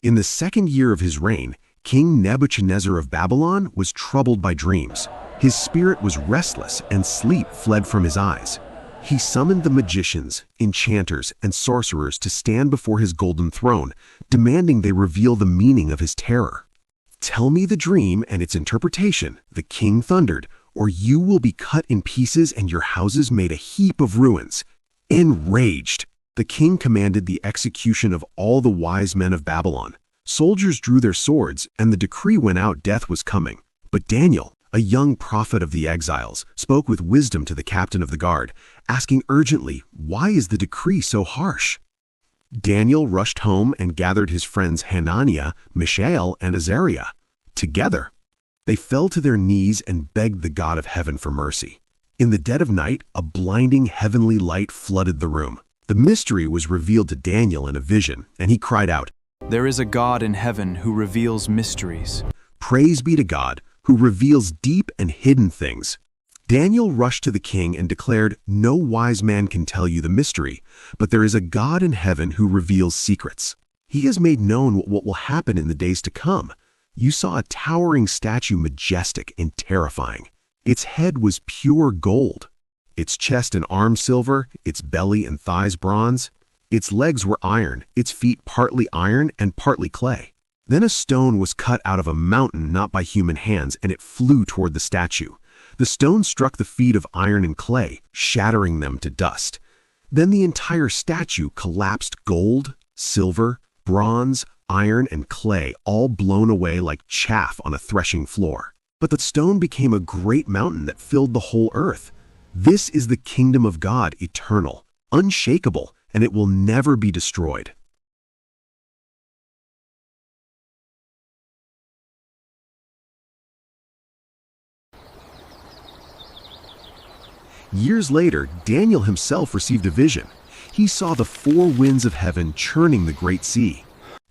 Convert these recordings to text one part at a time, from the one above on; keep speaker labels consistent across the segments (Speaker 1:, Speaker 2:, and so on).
Speaker 1: In the second year of his reign, King Nebuchadnezzar of Babylon was troubled by dreams. His spirit was restless, and sleep fled from his eyes. He summoned the magicians, enchanters, and sorcerers to stand before his golden throne, demanding they reveal the meaning of his terror. "Tell me the dream and its interpretation," the king thundered, "or you will be cut in pieces and your houses made a heap of ruins." Enraged, the king commanded the execution of all the wise men of Babylon. Soldiers drew their swords, and the decree went out death was coming. But Daniel, a young prophet of the exiles, spoke with wisdom to the captain of the guard, asking urgently, "Why is the decree so harsh?" Daniel rushed home and gathered his friends Hananiah, Mishael, and Azariah. Together, they fell to their knees and begged the God of heaven for mercy. In the dead of night, a blinding heavenly light flooded the room. The mystery was revealed to Daniel in a vision, and he cried out,
Speaker 2: "There is a God in heaven who reveals mysteries."
Speaker 1: "Praise be to God, who reveals deep and hidden things." Daniel rushed to the king and declared, "No wise man can tell you the mystery, but there is a God in heaven who reveals secrets. He has made known what will happen in the days to come. You saw a towering statue, majestic and terrifying. Its head was pure gold, its chest and arms silver, its belly and thighs bronze. Its legs were iron, its feet partly iron and partly clay. Then a stone was cut out of a mountain not by human hands, and it flew toward the statue. The stone struck the feet of iron and clay, shattering them to dust. Then the entire statue collapsed, gold, silver, bronze, iron, and clay, all blown away like chaff on a threshing floor. But the stone became a great mountain that filled the whole earth. This is the kingdom of God, eternal, unshakable, and it will never be destroyed. Years later, Daniel himself received a vision. He saw the four winds of heaven churning the great sea,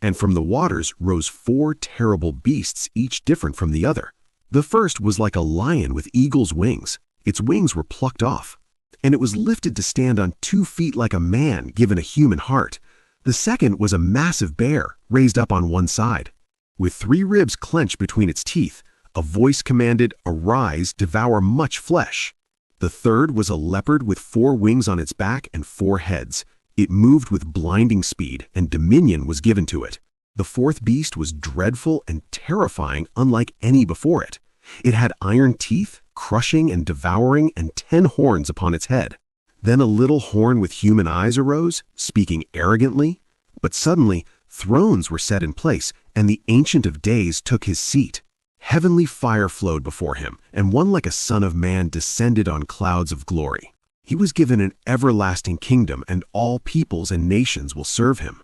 Speaker 1: and from the waters rose four terrible beasts, each different from the other. The first was like a lion with eagle's wings. Its wings were plucked off, and it was lifted to stand on 2 feet like a man given a human heart. The second was a massive bear, raised up on one side. With 3 ribs clenched between its teeth, a voice commanded, "Arise, devour much flesh." The third was a leopard with 4 wings on its back and 4 heads. It moved with blinding speed, and dominion was given to it. The fourth beast was dreadful and terrifying, unlike any before it. It had iron teeth, crushing and devouring, and 10 horns upon its head. Then a little horn with human eyes arose, speaking arrogantly. But suddenly, thrones were set in place, and the Ancient of Days took his seat. Heavenly fire flowed before him, and one like a son of man descended on clouds of glory. He was given an everlasting kingdom, and all peoples and nations will serve him.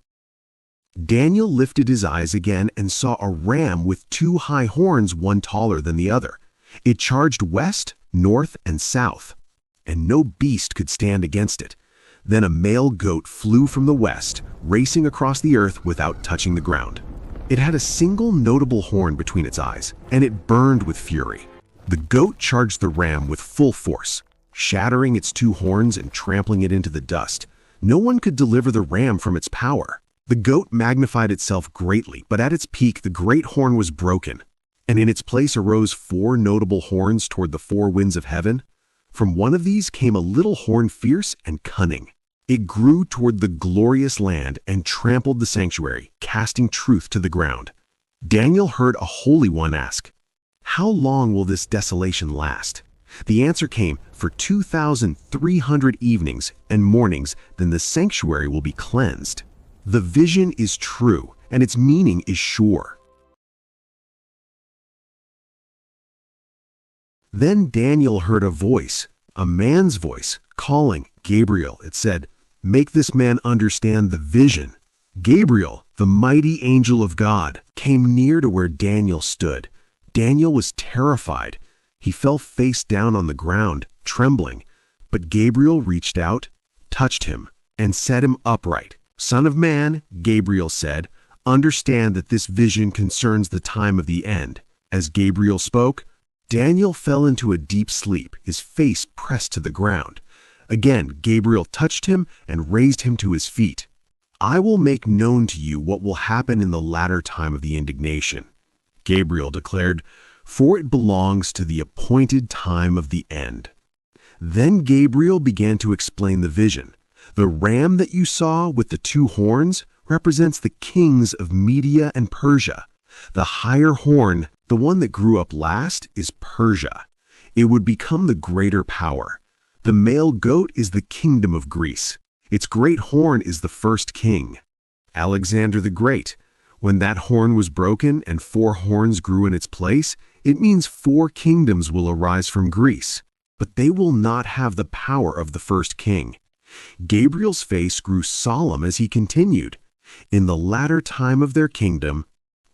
Speaker 1: Daniel lifted his eyes again and saw a ram with 2 high horns, one taller than the other. It charged west, north, and south, and no beast could stand against it. Then a male goat flew from the west, racing across the earth without touching the ground. It had a single notable horn between its eyes, and it burned with fury. The goat charged the ram with full force, shattering its 2 horns and trampling it into the dust. No one could deliver the ram from its power. The goat magnified itself greatly, but at its peak the great horn was broken, and in its place arose 4 notable horns toward the 4 winds of heaven. From one of these came a little horn, fierce and cunning. It grew toward the glorious land and trampled the sanctuary, casting truth to the ground. Daniel heard a holy one ask, "How long will this desolation last?" The answer came, "For 2,300 evenings and mornings, then the sanctuary will be cleansed." The vision is true, and its meaning is sure. Then Daniel heard a voice, a man's voice, calling, "Gabriel," it said, "make this man understand the vision." Gabriel, the mighty angel of God, came near to where Daniel stood. Daniel was terrified. He fell face down on the ground, trembling. But Gabriel reached out, touched him, and set him upright. "Son of man," Gabriel said, "understand that this vision concerns the time of the end." As Gabriel spoke, Daniel fell into a deep sleep, his face pressed to the ground. Again, Gabriel touched him and raised him to his feet. I will make known to you what will happen in the latter time of the indignation. Gabriel declared, for it belongs to the appointed time of the end. Then Gabriel began to explain the vision. The ram that you saw with the 2 horns represents the kings of Media and Persia. The higher horn, the one that grew up last, is Persia. It would become the greater power. The male goat is the kingdom of Greece. Its great horn is the first king, Alexander the Great. When that horn was broken and 4 horns grew in its place, it means 4 kingdoms will arise from Greece, but they will not have the power of the first king. Gabriel's face grew solemn as he continued. In the latter time of their kingdom,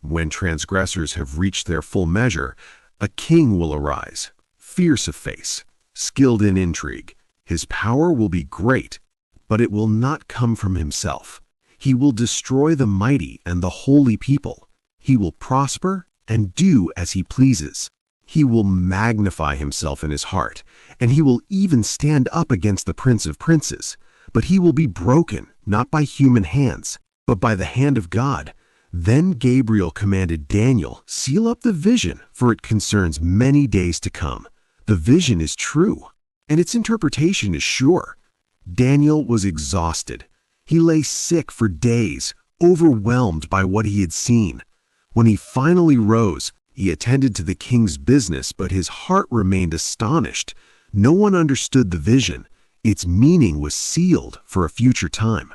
Speaker 1: when transgressors have reached their full measure, a king will arise, fierce of face, skilled in intrigue. His power will be great, but it will not come from himself. He will destroy the mighty and the holy people. He will prosper and do as he pleases. He will magnify himself in his heart, and he will even stand up against the Prince of Princes. But he will be broken, not by human hands, but by the hand of God. Then Gabriel commanded Daniel, seal up the vision, for it concerns many days to come. The vision is true, and its interpretation is sure. Daniel was exhausted. He lay sick for days, overwhelmed by what he had seen. When he finally rose, he attended to the king's business, but his heart remained astonished. No one understood the vision. Its meaning was sealed for a future time.